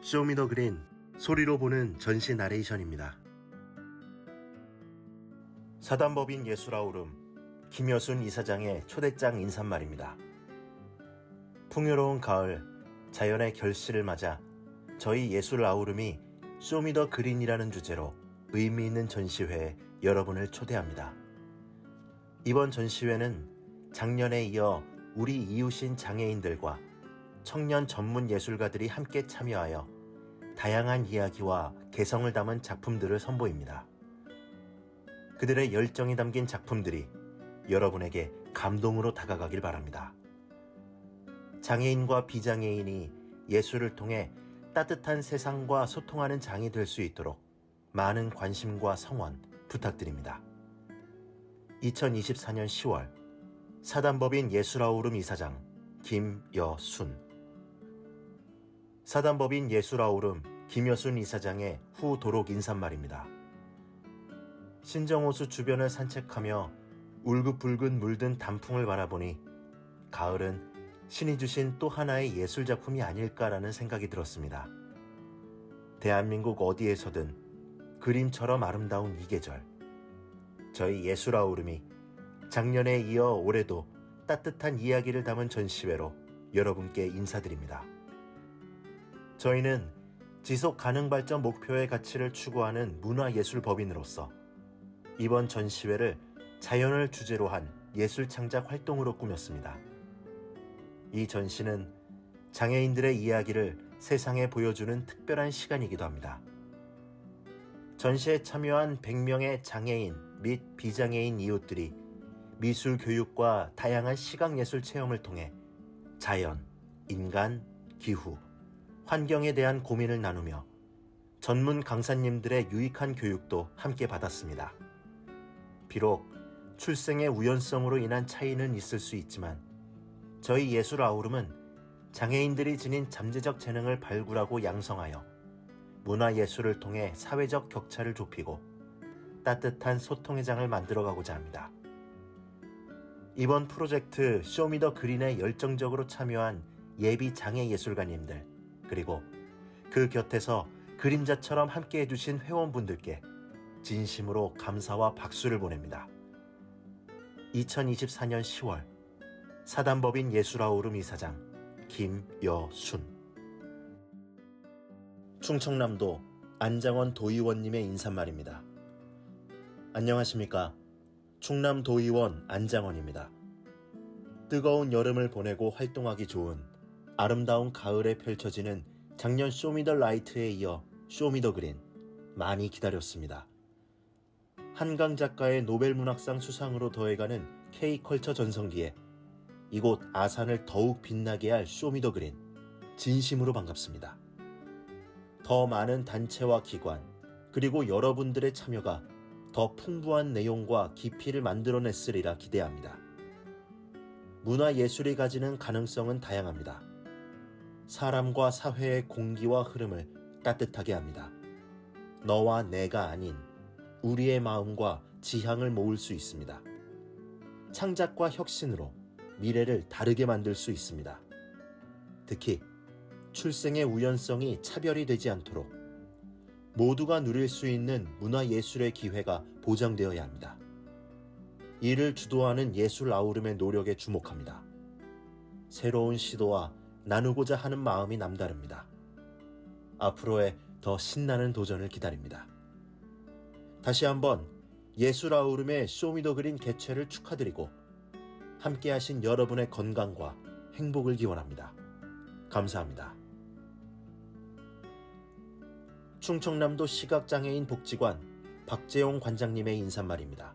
쇼미더그린 소리로 보는 전시 나레이션입니다. 사단법인 예술아우름 김여순 이사장의 초대장 인사말입니다. 풍요로운 가을, 자연의 결실을 맞아 저희 예술아우름이 쇼미더그린이라는 주제로 의미 있는 전시회에 여러분을 초대합니다. 이번 전시회는 작년에 이어 우리 이웃인 장애인들과 청년 전문 예술가들이 함께 참여하여 다양한 이야기와 개성을 담은 작품들을 선보입니다. 그들의 열정이 담긴 작품들이 여러분에게 감동으로 다가가길 바랍니다. 장애인과 비장애인이 예술을 통해 따뜻한 세상과 소통하는 장이 될 수 있도록 많은 관심과 성원 부탁드립니다. 2024년 10월 사단법인 예술아우름 이사장 김여순. 사단법인 예술아우름 김여순 이사장의 후 도록 인사말입니다. 신정호수 주변을 산책하며 울긋불긋 물든 단풍을 바라보니 가을은 신이 주신 또 하나의 예술작품이 아닐까라는 생각이 들었습니다. 대한민국 어디에서든 그림처럼 아름다운 이 계절, 저희 예술아우름이 작년에 이어 올해도 따뜻한 이야기를 담은 전시회로 여러분께 인사드립니다. 저희는 지속가능발전 목표의 가치를 추구하는 문화예술법인으로서 이번 전시회를 자연을 주제로 한 예술창작 활동으로 꾸몄습니다. 이 전시는 장애인들의 이야기를 세상에 보여주는 특별한 시간이기도 합니다. 전시에 참여한 100명의 장애인 및 비장애인 이웃들이 미술 교육과 다양한 시각예술 체험을 통해 자연, 인간, 기후, 환경에 대한 고민을 나누며 전문 강사님들의 유익한 교육도 함께 받았습니다. 비록 출생의 우연성으로 인한 차이는 있을 수 있지만 저희 예술아우름은 장애인들이 지닌 잠재적 재능을 발굴하고 양성하여 문화예술을 통해 사회적 격차를 좁히고 따뜻한 소통의 장을 만들어가고자 합니다. 이번 프로젝트 쇼미더그린에 열정적으로 참여한 예비 장애 예술가님들, 그리고 그 곁에서 그림자처럼 함께 해주신 회원분들께 진심으로 감사와 박수를 보냅니다. 2024년 10월 사단법인 예술아우름 이사장 김여순. 충청남도 안장원 도의원님의 인사말입니다. 안녕하십니까. 충남도의원 안장원입니다. 뜨거운 여름을 보내고 활동하기 좋은 아름다운 가을에 펼쳐지는 작년 쇼미더라이트에 이어 쇼미더그린 많이 기다렸습니다. 한강 작가의 노벨문학상 수상으로 더해가는 K컬처 전성기에 이곳 아산을 더욱 빛나게 할 쇼미더그린 진심으로 반갑습니다. 더 많은 단체와 기관 그리고 여러분들의 참여가 더 풍부한 내용과 깊이를 만들어냈으리라 기대합니다. 문화예술이 가지는 가능성은 다양합니다. 사람과 사회의 공기와 흐름을 따뜻하게 합니다. 너와 내가 아닌 우리의 마음과 지향을 모을 수 있습니다. 창작과 혁신으로 미래를 다르게 만들 수 있습니다. 특히 출생의 우연성이 차별이 되지 않도록 모두가 누릴 수 있는 문화예술의 기회가 보장되어야 합니다. 이를 주도하는 예술아우름의 노력에 주목합니다. 새로운 시도와 나누고자 하는 마음이 남다릅니다. 앞으로의 더 신나는 도전을 기다립니다. 다시 한번 예술아우름의 쇼미더그린 개최를 축하드리고 함께하신 여러분의 건강과 행복을 기원합니다. 감사합니다. 충청남도 시각장애인 복지관 박재용 관장님의 인사말입니다.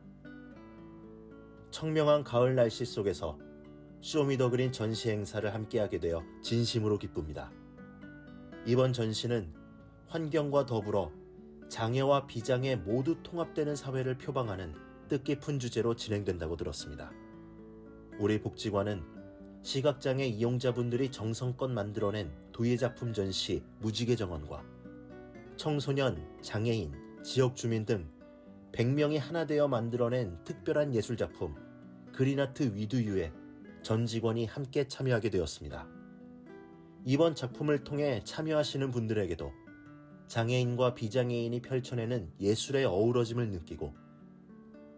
청명한 가을 날씨 속에서 쇼미더그린 전시 행사를 함께하게 되어 진심으로 기쁩니다. 이번 전시는 환경과 더불어 장애와 비장애 모두 통합되는 사회를 표방하는 뜻깊은 주제로 진행된다고 들었습니다. 우리 복지관은 시각장애 이용자분들이 정성껏 만들어낸 도예작품 전시 무지개 정원과 청소년, 장애인, 지역주민 등 100명이 하나 되어 만들어낸 특별한 예술작품 그린아트 위두유에 전 직원이 함께 참여하게 되었습니다. 이번 작품을 통해 참여하시는 분들에게도 장애인과 비장애인이 펼쳐내는 예술의 어우러짐을 느끼고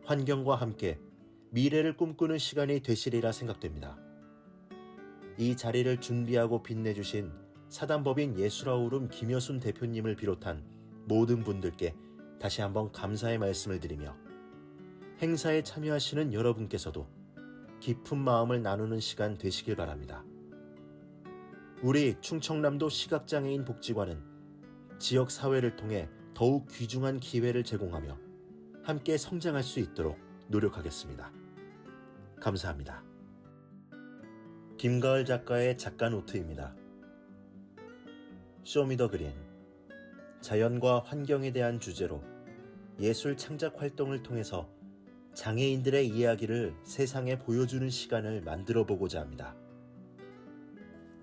환경과 함께 미래를 꿈꾸는 시간이 되시리라 생각됩니다. 이 자리를 준비하고 빛내주신 사단법인 예술아우름 김여순 대표님을 비롯한 모든 분들께 다시 한번 감사의 말씀을 드리며 행사에 참여하시는 여러분께서도 깊은 마음을 나누는 시간 되시길 바랍니다. 우리 충청남도 시각장애인 복지관은 지역 사회를 통해 더욱 귀중한 기회를 제공하며 함께 성장할 수 있도록 노력하겠습니다. 감사합니다. 김가을 작가의 작가 노트입니다. 쇼미더그린, 자연과 환경에 대한 주제로 예술 창작 활동을 통해서 장애인들의 이야기를 세상에 보여주는 시간을 만들어 보고자 합니다.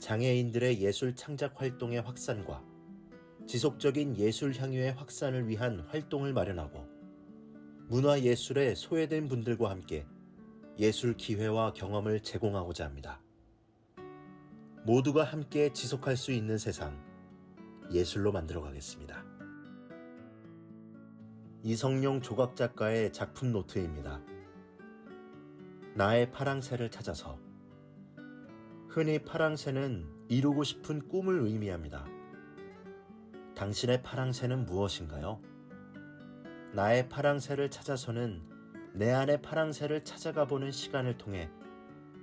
장애인들의 예술 창작 활동의 확산과 지속적인 예술 향유의 확산을 위한 활동을 마련하고 문화예술에 소외된 분들과 함께 예술 기회와 경험을 제공하고자 합니다. 모두가 함께 지속할 수 있는 세상, 예술로 만들어가겠습니다. 이성용 조각 작가의 작품 노트입니다. 나의 파랑새를 찾아서. 흔히 파랑새는 이루고 싶은 꿈을 의미합니다. 당신의 파랑새는 무엇인가요? 나의 파랑새를 찾아서는 내 안의 파랑새를 찾아가 보는 시간을 통해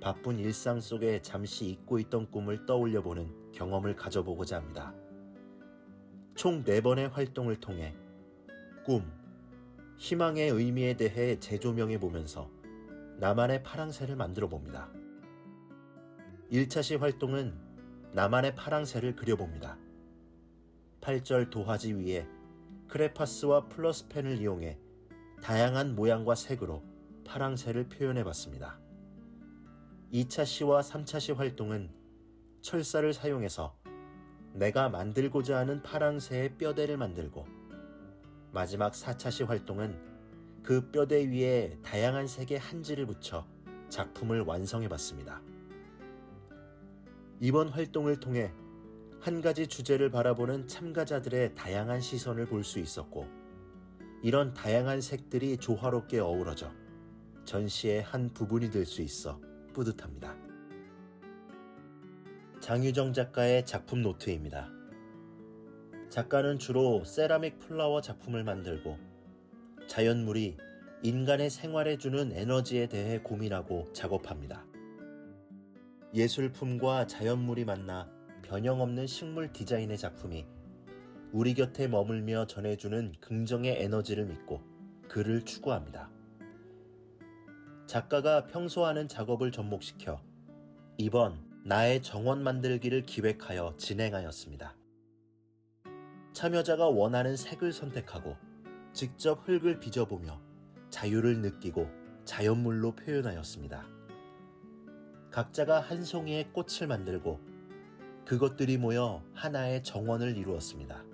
바쁜 일상 속에 잠시 잊고 있던 꿈을 떠올려보는 경험을 가져보고자 합니다. 총 4번의 활동을 통해 꿈, 희망의 의미에 대해 재조명해보면서 나만의 파랑새를 만들어 봅니다. 1차 시 활동은 나만의 파랑새를 그려봅니다. 8절 도화지 위에 크레파스와 플러스펜을 이용해 다양한 모양과 색으로 파랑새를 표현해봤습니다. 2차 시와 3차 시 활동은 철사를 사용해서 내가 만들고자 하는 파랑새의 뼈대를 만들고 마지막 4차 시 활동은 그 뼈대 위에 다양한 색의 한지를 붙여 작품을 완성해봤습니다. 이번 활동을 통해 한 가지 주제를 바라보는 참가자들의 다양한 시선을 볼 수 있었고 이런 다양한 색들이 조화롭게 어우러져 전시의 한 부분이 될 수 있어 뿌듯합니다. 장유정 작가의 작품 노트입니다. 작가는 주로 세라믹 플라워 작품을 만들고 자연물이 인간의 생활에 주는 에너지에 대해 고민하고 작업합니다. 예술품과 자연물이 만나 변형없는 식물 디자인의 작품이 우리 곁에 머물며 전해주는 긍정의 에너지를 믿고 그를 추구합니다. 작가가 평소 하는 작업을 접목시켜 이번 나의 정원 만들기를 기획하여 진행하였습니다. 참여자가 원하는 색을 선택하고 직접 흙을 빚어보며 자유를 느끼고 자연물로 표현하였습니다. 각자가 한 송이의 꽃을 만들고 그것들이 모여 하나의 정원을 이루었습니다.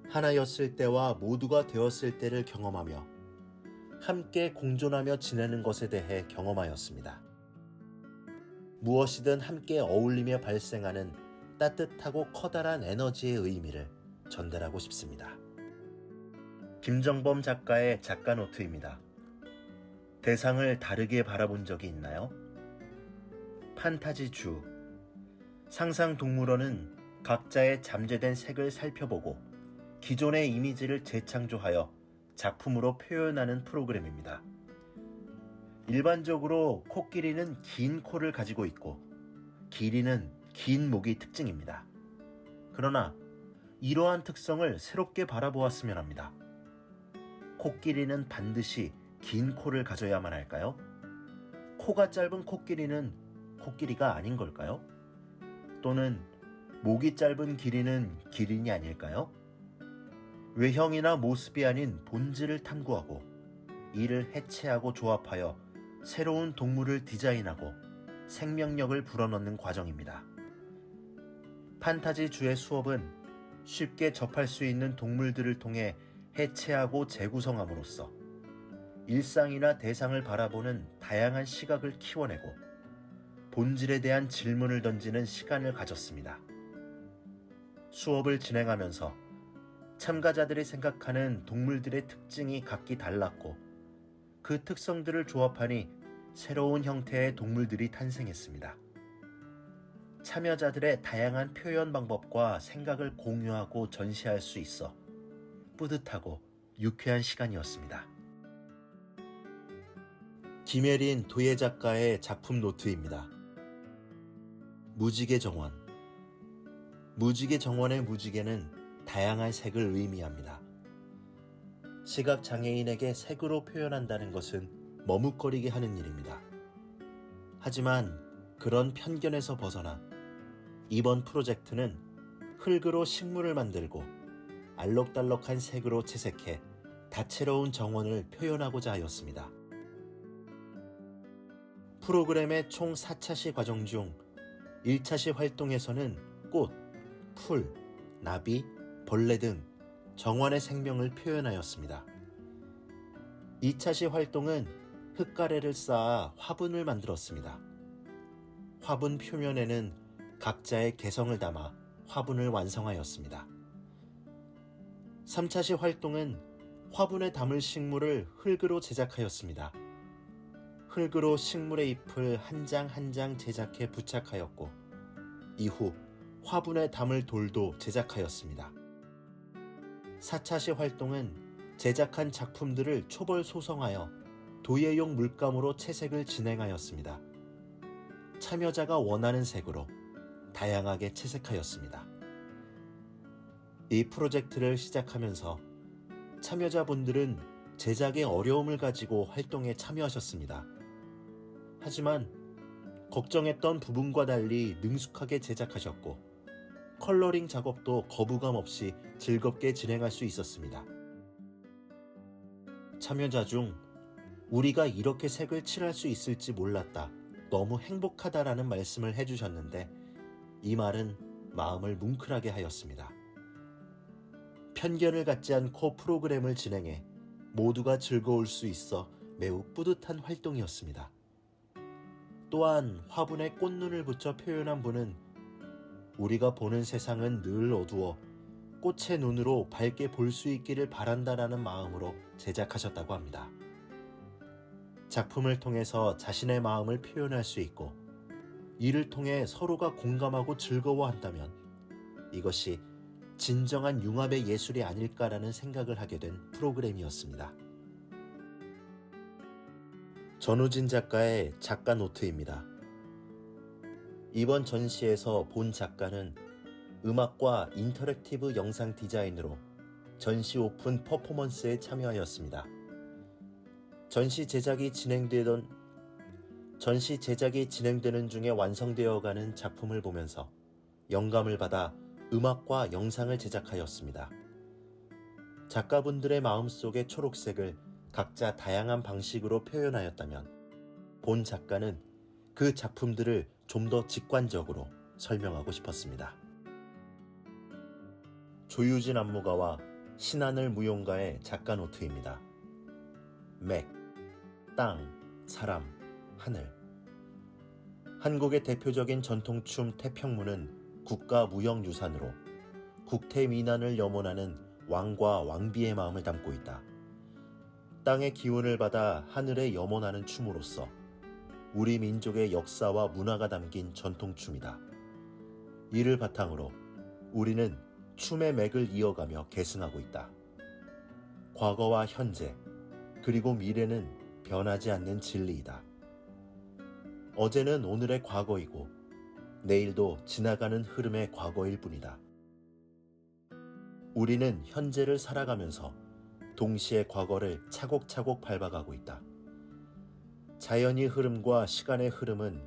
하나였을 때와 모두가 되었을 때를 경험하며 함께 공존하며 지내는 것에 대해 경험하였습니다. 무엇이든 함께 어울리며 발생하는 따뜻하고 커다란 에너지의 의미를 전달하고 싶습니다. 김정범 작가의 작가 노트입니다. 대상을 다르게 바라본 적이 있나요? 판타지 주. 상상동물원은 각자의 잠재된 색을 살펴보고 기존의 이미지를 재창조하여 작품으로 표현하는 프로그램입니다. 일반적으로 코끼리는 긴 코를 가지고 있고 길이는 긴 목이 특징입니다. 그러나 이러한 특성을 새롭게 바라보았으면 합니다. 코끼리는 반드시 긴 코를 가져야만 할까요? 코가 짧은 코끼리는 코끼리가 아닌 걸까요? 또는 목이 짧은 기린은 기린이 아닐까요? 외형이나 모습이 아닌 본질을 탐구하고 이를 해체하고 조합하여 새로운 동물을 디자인하고 생명력을 불어넣는 과정입니다. 판타지 주의 수업은 쉽게 접할 수 있는 동물들을 통해 해체하고 재구성함으로써 일상이나 대상을 바라보는 다양한 시각을 키워내고 본질에 대한 질문을 던지는 시간을 가졌습니다. 수업을 진행하면서 참가자들이 생각하는 동물들의 특징이 각기 달랐고 그 특성들을 조합하니 새로운 형태의 동물들이 탄생했습니다. 참여자들의 다양한 표현 방법과 생각을 공유하고 전시할 수 있어 뿌듯하고 유쾌한 시간이었습니다. 김혜린 도예 작가의 작품 노트입니다. 무지개 정원. 무지개 정원의 무지개는 다양한 색을 의미합니다. 시각장애인에게 색으로 표현한다는 것은 머뭇거리게 하는 일입니다. 하지만 그런 편견에서 벗어나 이번 프로젝트는 흙으로 식물을 만들고 알록달록한 색으로 채색해 다채로운 정원을 표현하고자 하였습니다. 프로그램의 총 4차시 과정 중 1차시 활동에서는 꽃, 풀, 나비, 벌레 등 정원의 생명을 표현하였습니다. 2차시 활동은 흙가래를 쌓아 화분을 만들었습니다. 화분 표면에는 각자의 개성을 담아 화분을 완성하였습니다. 3차시 활동은 화분에 담을 식물을 흙으로 제작하였습니다. 흙으로 식물의 잎을 한 장 한 장 제작해 부착하였고 이후 화분에 담을 돌도 제작하였습니다. 4차시 활동은 제작한 작품들을 초벌 소성하여 도예용 물감으로 채색을 진행하였습니다. 참여자가 원하는 색으로 다양하게 채색하였습니다. 이 프로젝트를 시작하면서 참여자분들은 제작에 어려움을 가지고 활동에 참여하셨습니다. 하지만 걱정했던 부분과 달리 능숙하게 제작하셨고 컬러링 작업도 거부감 없이 즐겁게 진행할 수 있었습니다. 참여자 중 우리가 이렇게 색을 칠할 수 있을지 몰랐다, 너무 행복하다라는 말씀을 해주셨는데 이 말은 마음을 뭉클하게 하였습니다. 편견을 갖지 않고 프로그램을 진행해 모두가 즐거울 수 있어 매우 뿌듯한 활동이었습니다. 또한 화분에 꽃눈을 붙여 표현한 분은 우리가 보는 세상은 늘 어두워 꽃의 눈으로 밝게 볼 수 있기를 바란다라는 마음으로 제작하셨다고 합니다. 작품을 통해서 자신의 마음을 표현할 수 있고 이를 통해 서로가 공감하고 즐거워한다면 이것이 진정한 융합의 예술이 아닐까라는 생각을 하게 된 프로그램이었습니다. 전우진 작가의 작가 노트입니다. 이번 전시에서 본 작가는 음악과 인터랙티브 영상 디자인으로 전시 오픈 퍼포먼스에 참여하였습니다. 전시 제작이 진행되는 중에 완성되어가는 작품을 보면서 영감을 받아 음악과 영상을 제작하였습니다. 작가분들의 마음속의 초록색을 각자 다양한 방식으로 표현하였다면 본 작가는 그 작품들을 좀 더 직관적으로 설명하고 싶었습니다. 조유진 안무가와 신하늘 무용가의 작가 노트입니다. 맥, 땅, 사람, 하늘. 한국의 대표적인 전통춤 태평무는 국가무형유산으로 국태민안을 염원하는 왕과 왕비의 마음을 담고 있다. 땅의 기운을 받아 하늘에 염원하는 춤으로써 우리 민족의 역사와 문화가 담긴 전통춤이다. 이를 바탕으로 우리는 춤의 맥을 이어가며 계승하고 있다. 과거와 현재, 그리고 미래는 변하지 않는 진리이다. 어제는 오늘의 과거이고 내일도 지나가는 흐름의 과거일 뿐이다. 우리는 현재를 살아가면서 동시에 과거를 차곡차곡 밟아가고 있다. 자연의 흐름과 시간의 흐름은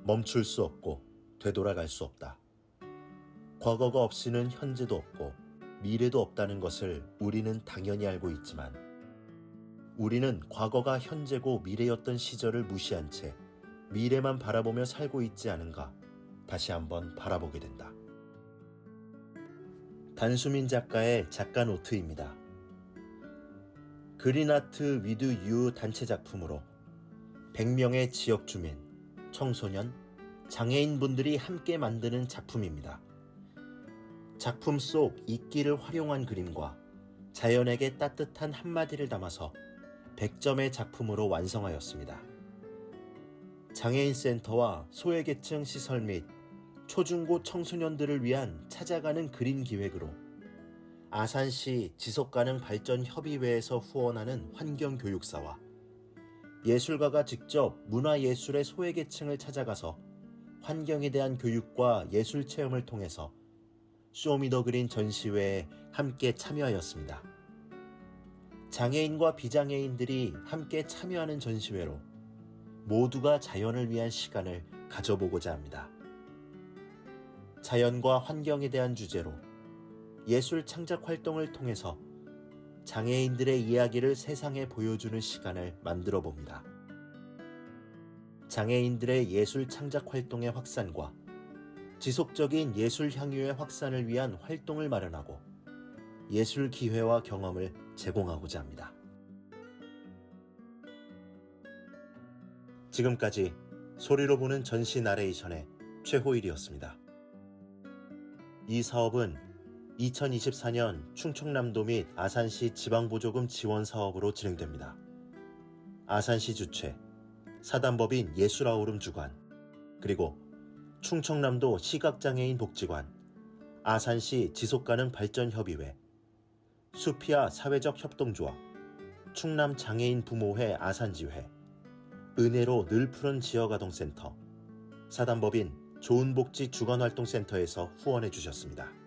멈출 수 없고 되돌아갈 수 없다. 과거가 없이는 현재도 없고 미래도 없다는 것을 우리는 당연히 알고 있지만 우리는 과거가 현재고 미래였던 시절을 무시한 채 미래만 바라보며 살고 있지 않은가 다시 한번 바라보게 된다. 단수민 작가의 작가 노트입니다. 그린아트 위드 유 단체 작품으로 100명의 지역 주민, 청소년, 장애인분들이 함께 만드는 작품입니다. 작품 속 이끼를 활용한 그림과 자연에게 따뜻한 한마디를 담아서 100점의 작품으로 완성하였습니다. 장애인 센터와 소외계층 시설 및 초중고 청소년들을 위한 찾아가는 그림 기획으로 아산시 지속가능 발전 협의회에서 후원하는 환경교육사와 예술가가 직접 문화예술의 소외계층을 찾아가서 환경에 대한 교육과 예술 체험을 통해서 쇼미더그린 전시회에 함께 참여하였습니다. 장애인과 비장애인들이 함께 참여하는 전시회로 모두가 자연을 위한 시간을 가져보고자 합니다. 자연과 환경에 대한 주제로 예술 창작 활동을 통해서 장애인들의 이야기를 세상에 보여주는 시간을 만들어 봅니다. 장애인들의 예술 창작 활동의 확산과 지속적인 예술 향유의 확산을 위한 활동을 마련하고 예술 기회와 경험을 제공하고자 합니다. 지금까지 소리로 보는 전시 나레이션의 최호일이었습니다. 이 사업은 2024년 충청남도 및 아산시 지방보조금 지원 사업으로 진행됩니다. 아산시 주최, 사단법인 예술아우름 주관, 그리고 충청남도 시각장애인 복지관, 아산시 지속가능 발전협의회, 수피아 사회적 협동조합, 충남장애인 부모회 아산지회, 은혜로 늘 푸른 지역아동센터, 사단법인 좋은복지 주간활동센터에서 후원해 주셨습니다.